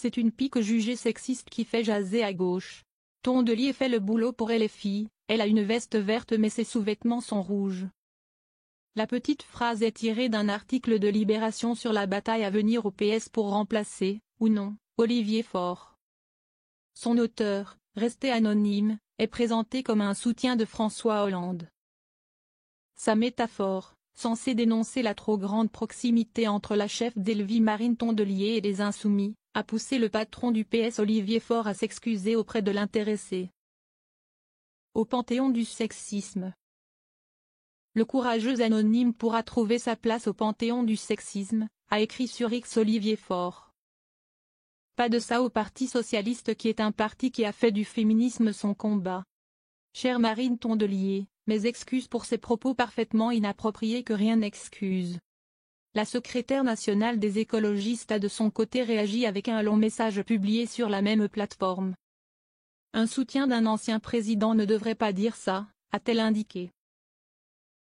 C'est une pique jugée sexiste qui fait jaser à gauche. Tondelier fait le boulot pour LFI, elle a une veste verte mais ses sous-vêtements sont rouges. La petite phrase est tirée d'un article de Libération sur la bataille à venir au PS pour remplacer, ou non, Olivier Faure. Son auteur, resté anonyme, est présenté comme un soutien de François Hollande. Sa métaphore, censée dénoncer la trop grande proximité entre la chef d'Elvie Marine Tondelier et les Insoumis, a poussé le patron du PS Olivier Faure à s'excuser auprès de l'intéressé. Au panthéon du sexisme. Le courageux anonyme pourra trouver sa place au panthéon du sexisme, a écrit sur X Olivier Faure. Pas de ça au Parti socialiste qui est un parti qui a fait du féminisme son combat. Chère Marine Tondelier, mes excuses pour ces propos parfaitement inappropriés que rien n'excuse. La secrétaire nationale des écologistes a de son côté réagi avec un long message publié sur la même plateforme. Un soutien d'un ancien président ne devrait pas dire ça, a-t-elle indiqué.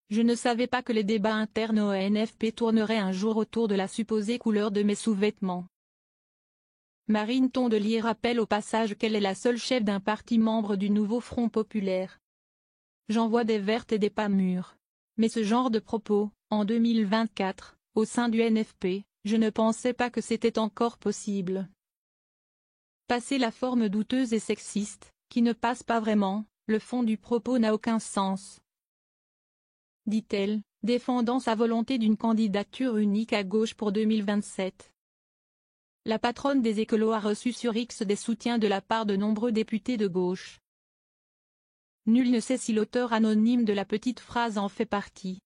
Je ne savais pas que les débats internes au NFP tourneraient un jour autour de la supposée couleur de mes sous-vêtements. Marine Tondelier rappelle au passage qu'elle est la seule chef d'un parti membre du nouveau Front populaire. J'en vois des vertes et des pas mûres. Mais ce genre de propos, en 2024, au sein du NFP, je ne pensais pas que c'était encore possible. Passer la forme douteuse et sexiste, qui ne passe pas vraiment, le fond du propos n'a aucun sens. Dit-elle, défendant sa volonté d'une candidature unique à gauche pour 2027. La patronne des écolos a reçu sur X des soutiens de la part de nombreux députés de gauche. Nul ne sait si l'auteur anonyme de la petite phrase en fait partie.